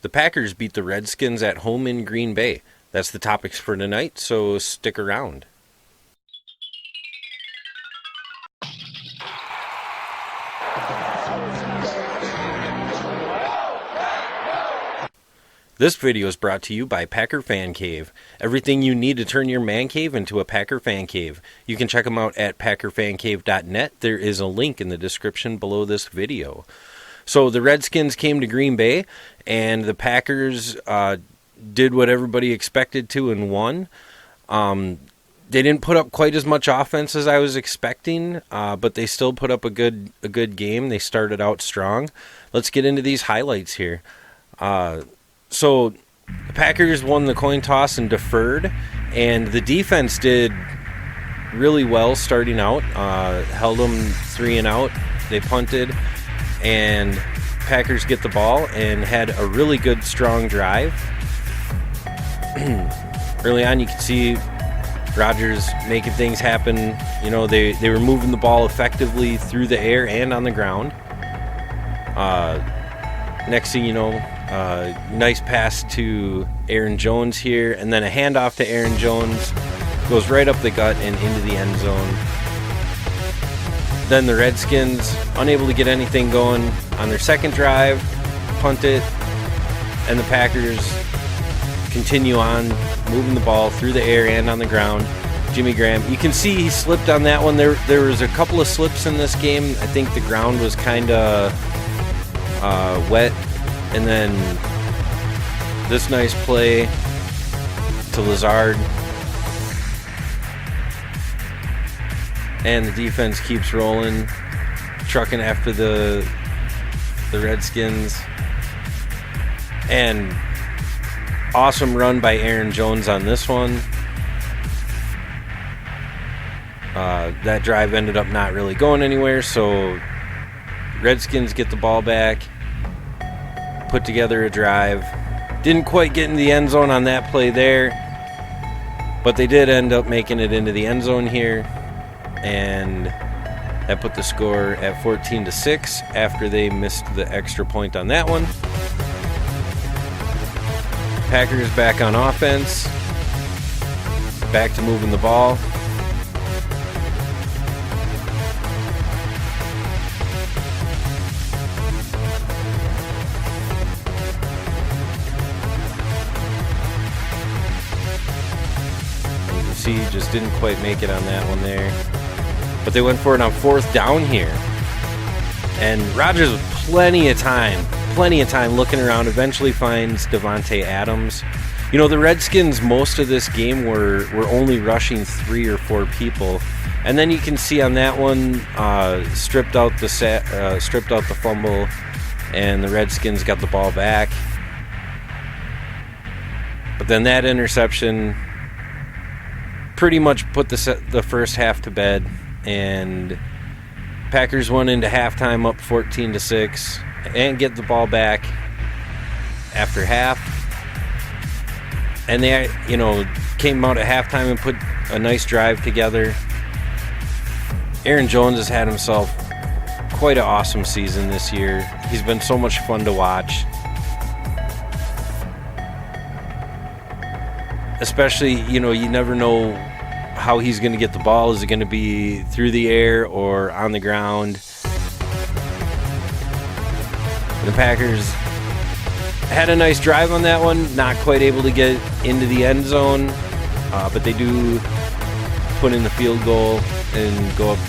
The Packers beat the Redskins at home in Green Bay. That's the topics for tonight, so stick around. This video is brought to you by Packer Fan Cave. Everything you need to turn your man cave into a Packer Fan Cave. You can check them out at packerfancave.net. There is a link in the description below this video. So the Redskins came to Green Bay, and the Packers did what everybody expected to and won. They didn't put up quite as much offense as I was expecting, but they still put up a good game. They started out strong. Let's get into these highlights here. So the Packers won the coin toss and deferred, and the defense did really well starting out. Held them 3 and out. They punted, and Packers get the ball and had a really good, strong drive. Early on, you could see Rodgers making things happen. You know, they were moving the ball effectively through the air and on the ground. Next thing you know, nice pass to Aaron Jones here, and then a handoff to Aaron Jones. Goes right up the gut and into the end zone. Then the Redskins, unable to get anything going on their second drive, punt it, and the Packers continue on moving the ball through the air and on the ground. Jimmy Graham, you can see he slipped on that one. There was a couple of slips in this game. I think the ground was kind of wet. And then this nice play to Lazard. And the defense keeps rolling, trucking after the Redskins. And awesome run by Aaron Jones on this one. That drive ended up not really going anywhere, so Redskins get the ball back, put together a drive. Didn't quite get in the end zone on that play there, but they did end up making it into the end zone here, and that put the score at 14-6 after they missed the extra point on that one. Packers back on offense, back to moving the ball. Just didn't quite make it on that one there, but they went for it on 4th down here, and Rodgers with plenty of time looking around, eventually finds Devontae Adams. You know, the Redskins most of this game were only rushing 3 or 4 people, and then you can see on that one stripped out the fumble, and the Redskins got the ball back. But then that interception pretty much put the first half to bed, and Packers went into halftime up 14-6 and get the ball back after half. And they, came out at halftime and put a nice drive together. Aaron Jones has had himself quite an awesome season this year. He's been so much fun to watch. Especially, you never know how he's going to get the ball. Is it going to be through the air or on the ground? The Packers had a nice drive on that one. Not quite able to get into the end zone, but they do put in the field goal and go up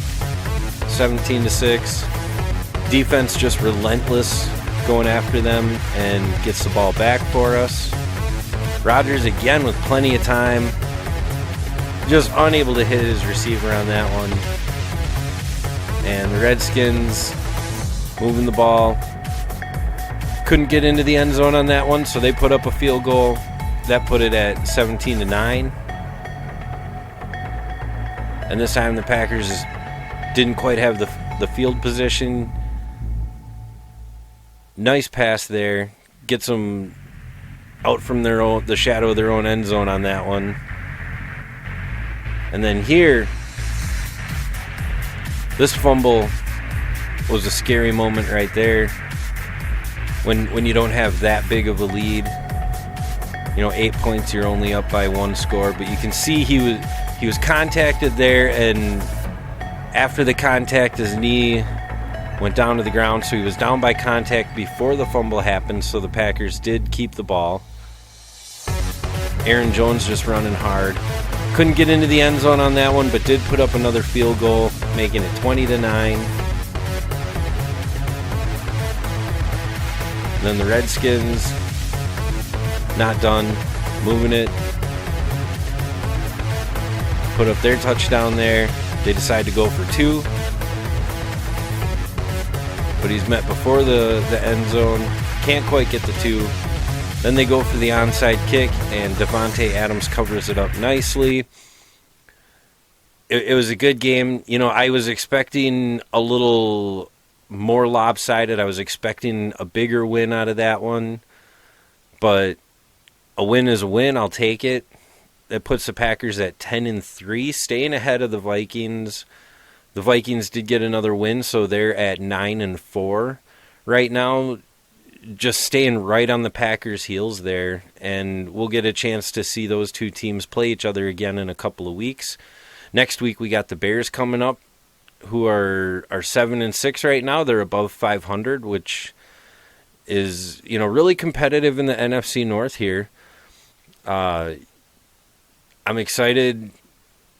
17-6. Defense just relentless going after them and gets the ball back for us. Rodgers again with plenty of time, just unable to hit his receiver on that one. And the Redskins moving the ball, couldn't get into the end zone on that one, so they put up a field goal. That put it at 17-9. And this time the Packers didn't quite have the field position. Nice pass there, gets them out from the shadow of their own end zone on that one. And then here, this fumble was a scary moment right there. when you don't have that big of a lead. 8 points, you're only up by 1 score, but you can see he was contacted there, and after the contact, his knee went down to the ground, so he was down by contact before the fumble happened, so the Packers did keep the ball. Aaron Jones just running hard. Couldn't get into the end zone on that one, but did put up another field goal, making it 20-9. And then the Redskins, not done, moving it. Put up their touchdown there. They decide to go for 2. But he's met before the end zone. Can't quite get the 2. Then they go for the onside kick, and Devontae Adams covers it up nicely. It was a good game. I was expecting a little more lopsided. I was expecting a bigger win out of that one. But a win is a win. I'll take it. That puts the Packers at 10-3, staying ahead of the Vikings. The Vikings did get another win, so they're at 9-4 right now, just staying right on the Packers' heels there. And we'll get a chance to see those two teams play each other again in a couple of weeks. Next week we got the Bears coming up, who are 7-6 right now. They're above 500, which is really competitive in the NFC North here. I'm excited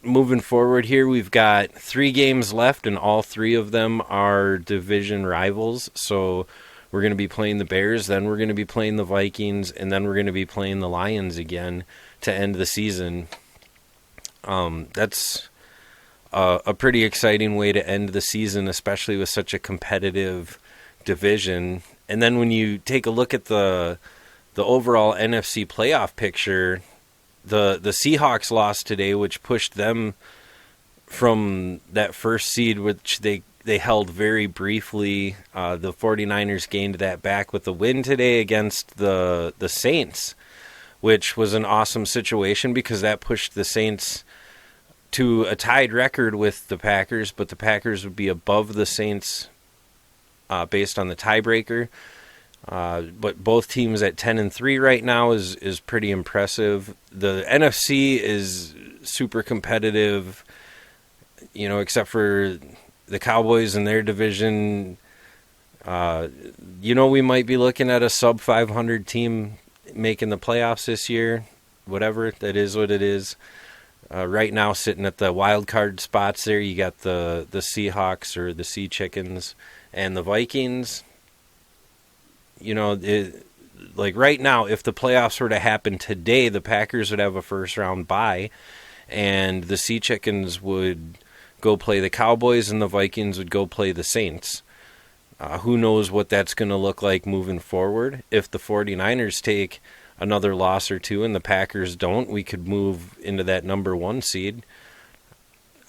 moving forward here. We've got 3 games left, and all 3 of them are division rivals. So we're going to be playing the Bears, then we're going to be playing the Vikings, and then we're going to be playing the Lions again to end the season. That's a pretty exciting way to end the season, especially with such a competitive division. And then when you take a look at the overall NFC playoff picture, the Seahawks lost today, which pushed them from that first seed, which they held very briefly. The 49ers gained that back with the win today against the Saints, which was an awesome situation because that pushed the Saints to a tied record with the Packers, but the Packers would be above the Saints based on the tiebreaker. But both teams at 10-3 right now is pretty impressive. The NFC is super competitive, except for the Cowboys in their division. We might be looking at a sub 500 team making the playoffs this year. Whatever, that is what it is. Right now, sitting at the wild card spots there, you got the Seahawks or the Sea Chickens and the Vikings. Right now, if the playoffs were to happen today, the Packers would have a first-round bye, and the Sea Chickens would go play the Cowboys, and the Vikings would go play the Saints. Who knows what that's going to look like moving forward. If the 49ers take another loss or 2 and the Packers don't, we could move into that number 1 seed.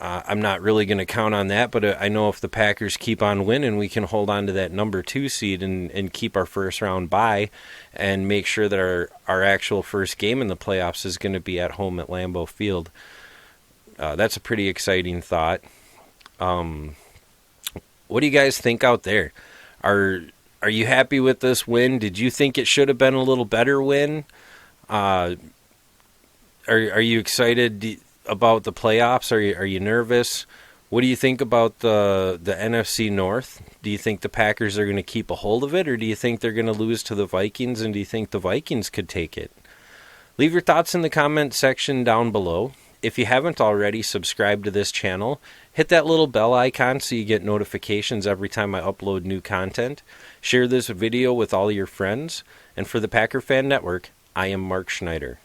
I'm not really going to count on that, but I know if the Packers keep on winning, we can hold on to that number 2 seed and keep our first round bye and make sure that our actual first game in the playoffs is going to be at home at Lambeau Field. That's a pretty exciting thought. What do you guys think out there? Are you happy with this win? Did you think it should have been a little better win? Are you excited about the playoffs? Are you nervous? What do you think about the NFC North? Do you think the Packers are going to keep a hold of it, or do you think they're going to lose to the Vikings, and do you think the Vikings could take it? Leave your thoughts in the comment section down below. If you haven't already, subscribe to this channel. Hit that little bell icon so you get notifications every time I upload new content. Share this video with all your friends. And for the Packer Fan Network, I am Mark Schneider.